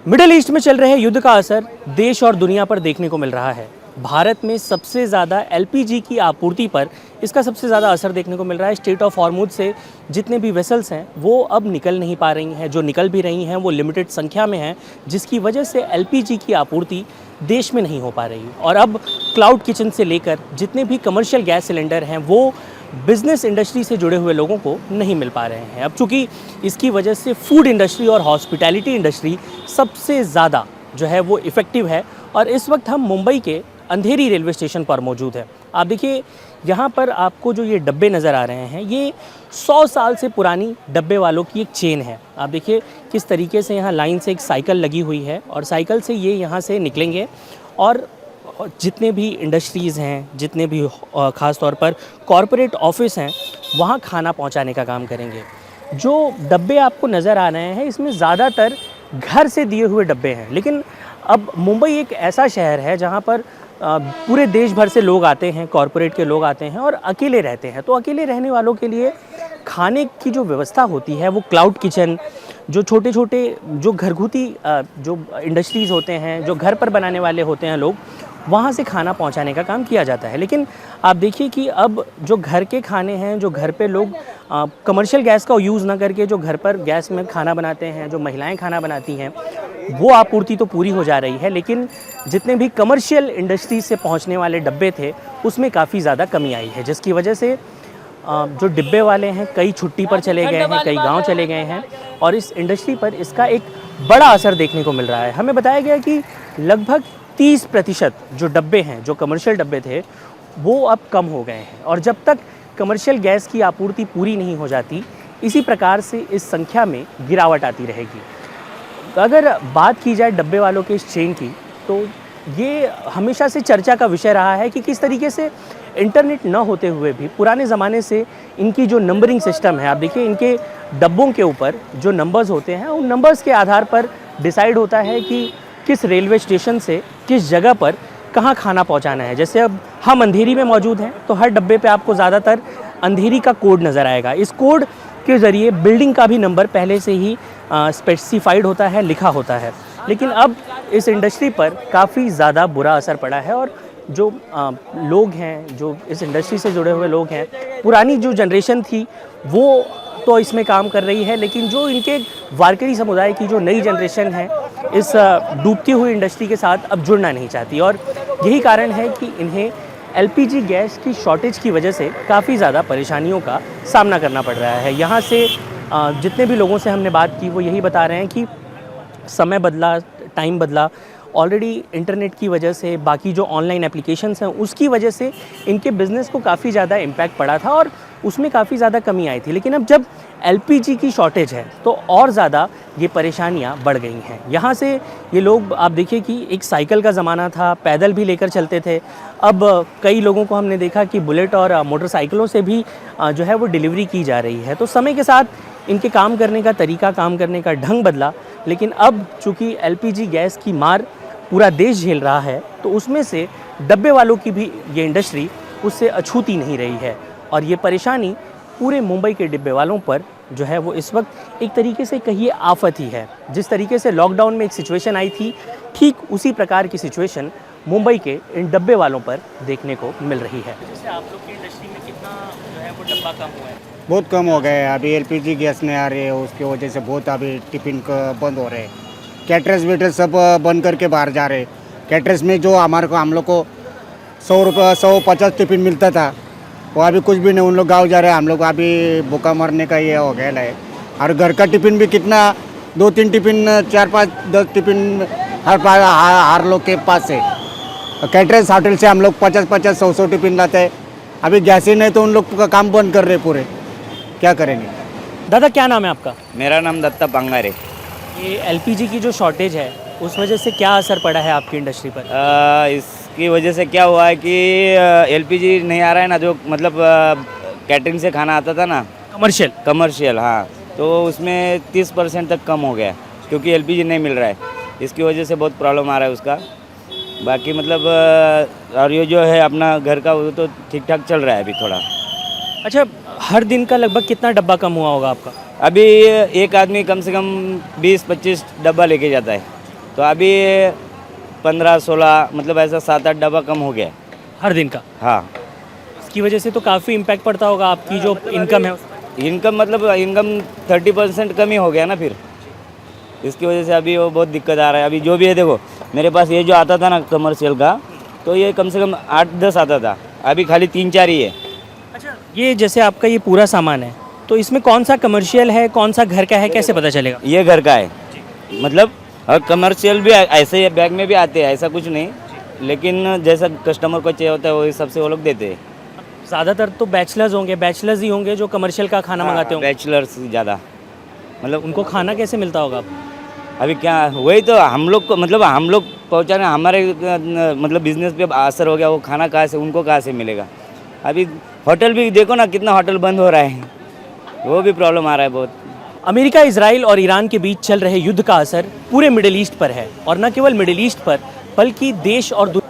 Middle east में चल रहे युद्ध का असर देश और दुनिया पर देखने को मिल रहा है। भारत में सबसे ज़्यादा एलपीजी की आपूर्ति पर इसका सबसे ज़्यादा असर देखने को मिल रहा है। स्ट्रेट ऑफ हॉर्मुज से जितने भी वेसल्स हैं वो अब निकल नहीं पा रही हैं, जो निकल भी रही हैं वो लिमिटेड संख्या में हैं, जिसकी वजह से एलपीजी की आपूर्ति देश में नहीं हो पा रही। और अब क्लाउड किचन से लेकर जितने भी कमर्शियल गैस सिलेंडर हैं वो बिज़नेस इंडस्ट्री से जुड़े हुए लोगों को नहीं मिल पा रहे हैं। अब चूँकि इसकी वजह से फूड इंडस्ट्री और हॉस्पिटैलिटी इंडस्ट्री सबसे ज़्यादा जो है वो इफ़ेक्टिव है। और इस वक्त हम मुंबई के अंधेरी रेलवे स्टेशन पर मौजूद हैं। आप देखिए यहाँ पर आपको जो ये डब्बे नज़र आ रहे हैं ये 100 साल से पुरानी डब्बे वालों की एक चेन है। आप देखिए किस तरीके से यहाँ लाइन से एक साइकिल लगी हुई है और साइकिल से ये यहाँ से निकलेंगे और जितने भी इंडस्ट्रीज़ हैं, जितने भी ख़ास तौर पर कॉरपोरेट ऑफिस हैं, वहाँ खाना पहुँचाने का काम करेंगे। जो डब्बे आपको नज़र आ रहे हैं इसमें ज़्यादातर घर से दिए हुए डब्बे हैं। लेकिन अब मुंबई एक ऐसा शहर है जहाँ पर पूरे देश भर से लोग आते हैं, कॉरपोरेट के लोग आते हैं और अकेले रहते हैं। तो अकेले रहने वालों के लिए खाने की जो व्यवस्था होती है वो क्लाउड किचन, जो छोटे छोटे जो घरगुती जो इंडस्ट्रीज़ होते हैं, जो घर पर बनाने वाले होते हैं लोग, वहाँ से खाना पहुँचाने का काम किया जाता है। लेकिन आप देखिए कि अब जो घर के खाने हैं, जो घर पे लोग कमर्शियल गैस का यूज़ ना करके जो घर पर गैस में खाना बनाते हैं, जो महिलाएं खाना बनाती हैं, वो आपूर्ति तो पूरी हो जा रही है। लेकिन जितने भी कमर्शियल इंडस्ट्री से पहुंचने वाले डब्बे थे उसमें काफ़ी ज़्यादा कमी आई है, जिसकी वजह से जो डिब्बे वाले हैं कई छुट्टी पर चले गए हैं, कई गांव चले गए हैं और इस इंडस्ट्री पर इसका एक बड़ा असर देखने को मिल रहा है। हमें बताया गया कि लगभग 30% जो डब्बे हैं, जो कमर्शियल डब्बे थे, वो अब कम हो गए हैं। और जब तक कमर्शियल गैस की आपूर्ति पूरी नहीं हो जाती, इसी प्रकार से इस संख्या में गिरावट आती रहेगी। अगर बात की जाए डब्बे वालों के इस चेन की, तो ये हमेशा से चर्चा का विषय रहा है कि किस तरीके से इंटरनेट न होते हुए भी पुराने ज़माने से इनकी जो नंबरिंग सिस्टम है, आप देखिए इनके डब्बों के ऊपर जो नंबर्स होते हैं उन नंबर्स के आधार पर डिसाइड होता है कि किस रेलवे स्टेशन से किस जगह पर कहाँ खाना पहुँचाना है। जैसे अब हम अंधेरी में मौजूद हैं तो हर डब्बे पे आपको ज़्यादातर अंधेरी का कोड नज़र आएगा। इस कोड के ज़रिए बिल्डिंग का भी नंबर पहले से ही स्पेसिफाइड होता है, लिखा होता है। लेकिन अब इस इंडस्ट्री पर काफ़ी ज़्यादा बुरा असर पड़ा है और जो लोग हैं, जो इस इंडस्ट्री से जुड़े हुए लोग हैं, पुरानी जो जनरेशन थी वो तो इसमें काम कर रही है, लेकिन जो इनके वारकरी समुदाय की जो नई जनरेशन है इस डूबती हुई इंडस्ट्री के साथ अब जुड़ना नहीं चाहती। और यही कारण है कि इन्हें एलपीजी गैस की शॉर्टेज की वजह से काफ़ी ज़्यादा परेशानियों का सामना करना पड़ रहा है। यहाँ से जितने भी लोगों से हमने बात की वो यही बता रहे हैं कि समय बदला, टाइम बदला, ऑलरेडी इंटरनेट की वजह से, बाकी जो ऑनलाइन एप्लीकेशंस हैं उसकी वजह से इनके बिज़नेस को काफ़ी ज़्यादा इम्पैक्ट पड़ा था और उसमें काफ़ी ज़्यादा कमी आई थी। लेकिन अब जब एलपीजी की शॉर्टेज है तो और ज़्यादा ये परेशानियां बढ़ गई हैं। यहाँ से ये लोग, आप देखिए कि एक साइकिल का ज़माना था, पैदल भी लेकर चलते थे। अब कई लोगों को हमने देखा कि बुलेट और मोटरसाइकिलों से भी जो है वो डिलीवरी की जा रही है। तो समय के साथ इनके काम करने का तरीका, काम करने का ढंग बदला। लेकिन अब चूँकि एलपीजी गैस की मार पूरा देश झेल रहा है तो उसमें से डब्बे वालों की भी ये इंडस्ट्री उससे अछूती नहीं रही है। और ये परेशानी पूरे मुंबई के डिब्बे वालों पर जो है वो इस वक्त एक तरीके से कहिए आफत ही है। जिस तरीके से लॉकडाउन में एक सिचुएशन आई थी, ठीक उसी प्रकार की सिचुएशन मुंबई के इन डब्बे वालों पर देखने को मिल रही है। जैसे आप लोग की इंडस्ट्री में कितना जो है वो डब्बा कम हुआ है? बहुत कम हो गए। अभी एलपीजी गैस नहीं आ रही है, उसकी वजह से बहुत अभी टिफिन बंद हो रहे हैं। कैटरस वेटर्स सब बंद करके बाहर जा रहे हैं। कैटरस में जो हम लोग को 100 रुपये 150 टिफिन मिलता था वो अभी कुछ भी नहीं, उन लोग गाँव जा रहे हैं। हम लोग अभी भूखा मरने का ये हो गया है। और घर का टिफिन भी कितना, 2-3 टिफिन, 4-5, 10 टिफिन हर लोग के पास है। कैटरस होटल से हम लोग 50-50, 100-100 टिफिन लाते हैं। अभी गैस ही नहीं तो उन लोग का काम बंद कर रहे पूरे, क्या करेंगे। दादा क्या नाम है आपका? मेरा नाम दत्ता पंगारे। ये एलपीजी की जो शॉर्टेज है उस वजह से क्या असर पड़ा है आपकी इंडस्ट्री पर? इसकी वजह से क्या हुआ है कि एलपीजी नहीं आ रहा है ना, जो मतलब कैटरिंग से खाना आता था ना, कमर्शियल, हाँ, तो उसमें 30% तक कम हो गया क्योंकि एलपीजी नहीं मिल रहा है। इसकी वजह से बहुत प्रॉब्लम आ रहा है उसका। बाकी मतलब और ये जो है अपना घर का वो तो ठीक ठाक चल रहा है अभी थोड़ा। अच्छा, हर दिन का लगभग कितना डब्बा कम हुआ होगा आपका? अभी एक आदमी कम से कम 20-25 डब्बा लेके जाता है। तो अभी 15-16 मतलब ऐसा 7-8 डब्बा कम हो गया। हर दिन का। हाँ, इसकी वजह से तो काफ़ी इम्पैक्ट पड़ता होगा आपकी जो इनकम है उस पर। इनकम मतलब इनकम 30% कम ही हो गया ना फिर। इसकी वजह से अभी वो बहुत दिक्कत आ रहा है। अभी जो भी है देखो, मेरे पास ये जो आता था ना कमर्शियल का, तो ये कम से कम 8-10 आता था, अभी खाली 3-4 ही है। अच्छा, ये जैसे आपका ये पूरा सामान है, तो इसमें कौन सा कमर्शियल है, कौन सा घर का है, कैसे पता चलेगा? ये घर का है, मतलब और कमर्शियल भी ऐसे ही बैग में भी आते हैं, ऐसा कुछ नहीं, लेकिन जैसा कस्टमर को चाहिए होता है वो हिसाब से वो लोग देते हैं। ज़्यादातर तो बैचलर्स ही होंगे जो कमर्शियल का खाना मंगाते होंगे। बैचलर्स ज़्यादा, मतलब उनको खाना कैसे मिलता होगा? अभी क्या वही तो हम लोग को, मतलब हम लोग पहुँचाने, हमारे मतलब बिजनेस पे असर हो गया, वो खाना कहाँ से, उनको कहाँ से मिलेगा? अभी होटल भी देखो ना, कितना होटल बंद हो रहा है, वो भी प्रॉब्लम आ रहा है बहुत। अमेरिका, इजराइल और ईरान के बीच चल रहे युद्ध का असर पूरे मिडिल ईस्ट पर है, और न केवल मिडिल ईस्ट पर बल्कि देश और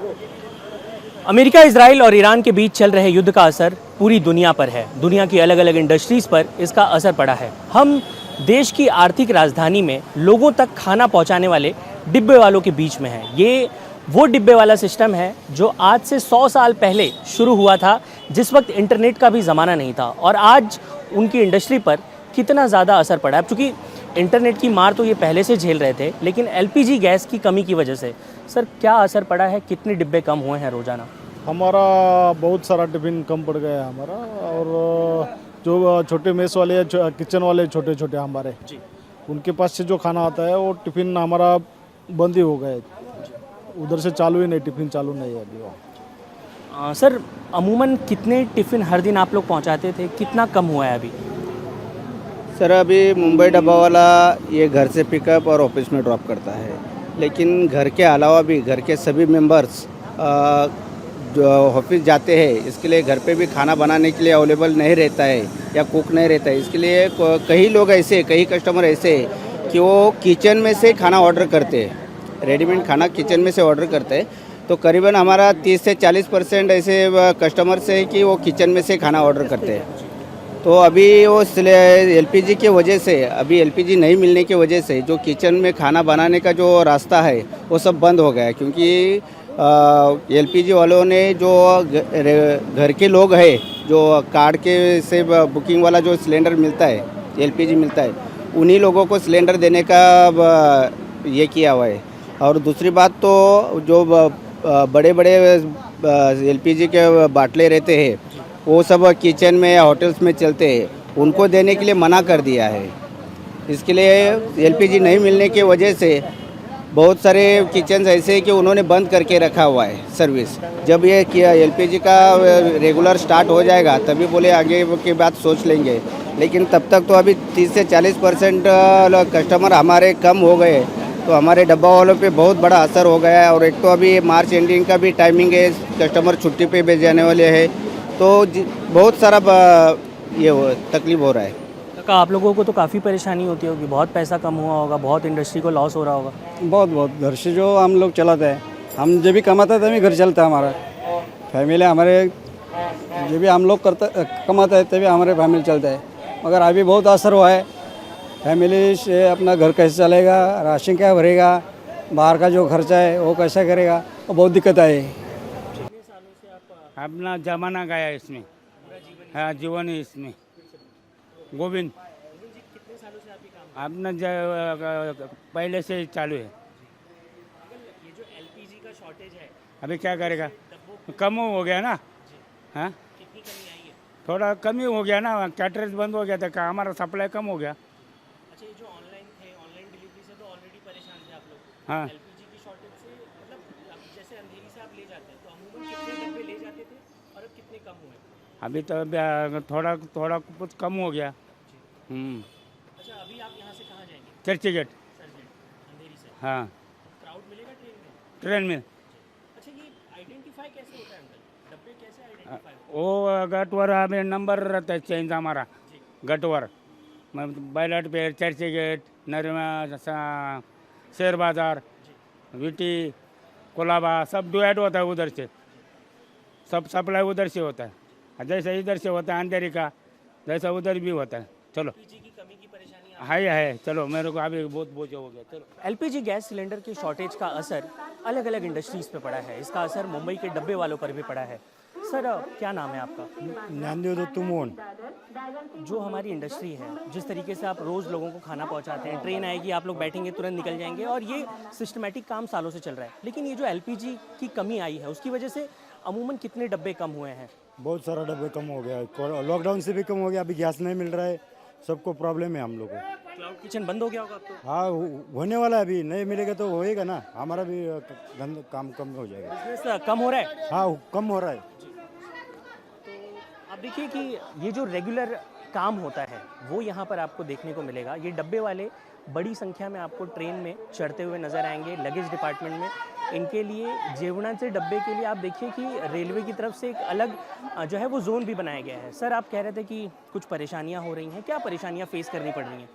अमेरिका, इजराइल और ईरान के बीच चल रहे युद्ध का असर पूरी दुनिया पर है। दुनिया की अलग अलग इंडस्ट्रीज पर इसका असर पड़ा है। हम देश की आर्थिक राजधानी में लोगों तक खाना पहुंचाने वाले डिब्बे वालों के बीच में हैं। ये वो डिब्बे वाला सिस्टम है जो आज से 100 साल पहले शुरू हुआ था, जिस वक्त इंटरनेट का भी ज़माना नहीं था, और आज उनकी इंडस्ट्री पर कितना ज़्यादा असर पड़ा है। अब चूँकि इंटरनेट की मार तो ये पहले से झेल रहे थे, लेकिन एलपीजी गैस की कमी की वजह से सर क्या असर पड़ा है? कितने डिब्बे कम हुए हैं रोज़ाना? हमारा बहुत सारा टिफ़िन कम पड़ गया है हमारा। और जो छोटे मेस वाले या किचन वाले छोटे छोटे हमारे जी, उनके पास से जो खाना आता है वो टिफ़िन हमारा बंद ही हो गए, उधर से चालू ही नहीं, टिफ़िन चालू नहीं है अभी वो। सर अमूमन कितने टिफ़िन हर दिन आप लोग पहुंचाते थे? कितना कम हुआ है अभी? सर अभी मुंबई डब्बा वाला ये घर से पिकअप और ऑफिस में ड्रॉप करता है, लेकिन घर के अलावा भी घर के सभी मेंबर्स जो ऑफिस जाते हैं, इसके लिए घर पे भी खाना बनाने के लिए अवेलेबल नहीं रहता है या कुक नहीं रहता है। इसके लिए कई लोग ऐसे, कई कस्टमर ऐसे हैं कि वो किचन में से खाना ऑर्डर करते हैं, रेडीमेड खाना किचन में से ऑर्डर करते हैं। तो करीबन हमारा 30 से 40% ऐसे कस्टमर्स हैं कि वो किचन में से खाना ऑर्डर करते हैं। तो अभी वो एलपीजी की वजह से, अभी एलपीजी नहीं मिलने की वजह से जो किचन में खाना बनाने का जो रास्ता है वो सब बंद हो गया है, क्योंकि एलपीजी वालों ने जो घर के लोग हैं, जो कार्ड के से बुकिंग वाला जो सिलेंडर मिलता है, एलपीजी मिलता है, उन्हीं लोगों को सिलेंडर देने का ये किया हुआ है। और दूसरी बात तो जो बड़े बड़े एलपीजी के बाटले रहते हैं वो सब किचन में या होटल्स में चलते हैं, उनको देने के लिए मना कर दिया है। इसके लिए एलपीजी नहीं मिलने की वजह से बहुत सारे किचन ऐसे हैं कि उन्होंने बंद करके रखा हुआ है सर्विस। जब ये एलपीजी का रेगुलर स्टार्ट हो जाएगा तभी बोले आगे की बात सोच लेंगे, लेकिन तब तक तो अभी 30 से 40% कस्टमर हमारे कम हो गए, तो हमारे डब्बा वालों पे बहुत बड़ा असर हो गया है। और एक तो अभी मार्च एंडिंग का भी टाइमिंग है, कस्टमर छुट्टी पे भेज जाने वाले हैं, तो बहुत सारा ये तकलीफ हो रहा है। काका, आप लोगों को तो काफ़ी परेशानी होती होगी, बहुत पैसा कम हुआ होगा, बहुत इंडस्ट्री को लॉस हो रहा होगा। बहुत घर से जो हम लोग चलाते हैं, हम जब भी कमाते हैं तभी घर चलता है हमारा फैमिली, हमारे जब भी हम लोग कमाते हैं तभी हमारे फैमिली चलता है। मगर अभी बहुत असर हुआ है, फैमिली से अपना घर कैसे चलेगा, राशन क्या भरेगा, बाहर का जो खर्चा है वो कैसा करेगा, वो बहुत दिक्कत आई। अपना जमाना गया इसमें, हाँ जीवन है इसमें। गोविंद अपना पहले से चालू है। ये जो एलपीजी का शॉर्टेज है, अभी क्या करेगा, कम हो गया ना, हाँ कितनी कमी आई है? थोड़ा कमी हो गया ना, कैटरेज बंद हो गया था, हमारा सप्लाई कम हो गया। अच्छा, ये जो ऑनलाइन थे, ऑनलाइन डिलीवरी से तो ऑलरेडी परेशान थे आप लोग। हाँ, एलपीजी की शॉर्टेज से मतलब अब जैसे अंधेरी से आप ले जाते हैं तो अमूमन कितने डब्बे ले जाते थे और अब कितने कम हुए? अभी तो थोड़ा थोड़ा कुछ कम हो गया। अच्छा, अभी आप यहाँ से कहाँ जाएंगे? चर्ची गेट, सरजेंट अंधेरी से। हाँ क्राउड मिलेगा ट्रेन में? ट्रेन में। अच्छा, ये आइडेंटिफाई कैसे होता है अंकल? डब्बे कैसे आइडेंटिफाई? वो गटवर हमें नंबर रहता है चेंज हमारा गटवर, बैलट पे चर्ची गेट, नरमा, शेर बाज़ार, विटी, कोलाबा सब डिवाइड होता है उधर से, सब सप्लाई उधर से होता है। जैसे इधर से होता है अंधेरी का, जैसा उधर भी होता है। चलो, एलपीजी की कमी की परेशानी है चलो मेरे को अभी बहुत बोझ हो गया चलो। एलपीजी गैस सिलेंडर के शॉर्टेज का असर अलग अलग इंडस्ट्रीज़ पे पड़ा है। इसका असर मुंबई के डब्बे वालों पर भी पड़ा है। सर क्या नाम है आपका? ज्ञानदेव दत्तू मोहन। जो हमारी इंडस्ट्री है, जिस तरीके से आप रोज़ लोगों को खाना पहुंचाते हैं, ट्रेन आएगी, आप लोग बैठेंगे, तुरंत निकल जाएंगे, और ये सिस्टमेटिक काम सालों से चल रहा है। लेकिन ये जो एलपीजी की कमी आई है, उसकी वजह से अमूमन कितने डब्बे कम हुए हैं? बहुत सारा डब्बे कम हो गया है, लॉकडाउन से भी कम हो गया। अभी गैस नहीं मिल रहा है, सबको प्रॉब्लम है हम लोग को। क्लाउड किचन बंद हो गया होगा अब तो? हाँ, होने वाला है, अभी नहीं मिलेगा तो होएगा ना, हमारा भी काम कम हो जाएगा। बिजनेस कम हो रहा है? हाँ, कम हो रहा है। आप देखिए कि ये जो रेगुलर काम होता है वो यहाँ पर आपको देखने को मिलेगा। ये डब्बे वाले बड़ी संख्या में आपको ट्रेन में चढ़ते हुए नज़र आएंगे। लगेज डिपार्टमेंट में इनके लिए जेवणाचे डब्बे के लिए आप देखिए कि रेलवे की तरफ से एक अलग जो है वो जोन भी बनाया गया है। सर, आप कह रहे थे कि कुछ परेशानियाँ हो रही हैं, क्या परेशानियाँ फेस करनी पड़ रही हैं?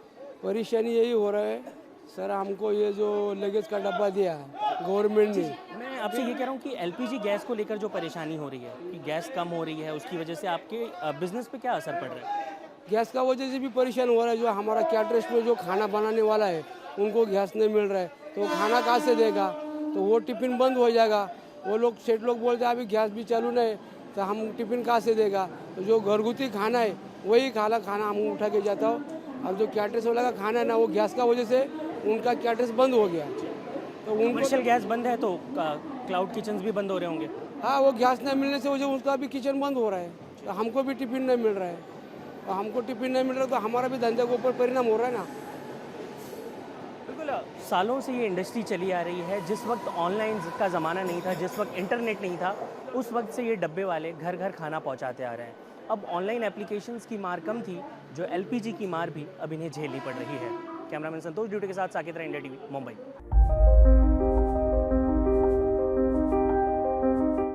परेशानी यही हो रहा है सर, हमको ये जो लगेज का डब्बा दिया है गवर्नमेंट ने। मैं आपसे ये कह रहा हूँ कि एलपीजी गैस को लेकर जो परेशानी हो रही है कि गैस कम हो रही है, उसकी वजह से आपके बिजनेस पे क्या असर पड़ रहा है? गैस का वजह से भी परेशान हो रहा है। जो हमारा कैटरर्स में जो खाना बनाने वाला है उनको गैस नहीं मिल रहा है, तो खाना कहाँ से देगा? तो वो टिफ़िन बंद हो जाएगा। वो लोग सेठ लोग बोलते हैं अभी गैस भी चालू नहीं, तो हम टिफ़िन कहाँ से देगा? तो जो घरगुती खाना है वही खाना हम उठा के जाता हूँ। अब जो कैटरर्स वाला का खाना है ना, वो गैस का वजह से उनका कैटरर्स बंद हो गया, तो उनको कमर्शियल गैस बंद है तो क्लाउड किचन्स भी बंद हो रहे होंगे। हाँ, वो गैस नहीं मिलने से वजह उसका भी किचन बंद हो रहा है, तो हमको भी टिफ़िन नहीं मिल रहा है। तो हमको टिफ़िन नहीं मिल रहा तो हमारा भी धंधे के ऊपर परिणाम हो रहा है ना। बिल्कुल, सालों से ये इंडस्ट्री चली आ रही है। जिस वक्त ऑनलाइन का ज़माना नहीं था, जिस वक्त इंटरनेट नहीं था, उस वक्त से ये डब्बे वाले घर घर खाना पहुंचाते आ रहे हैं। अब ऑनलाइन एप्लीकेशंस की मार कम थी, जो एलपीजी की मार भी अब इन्हें झेलनी पड़ रही है। कैमरामैन संतोष ड्यूटी के साथ साकेत राय, इंडिया टीवी, मुंबई।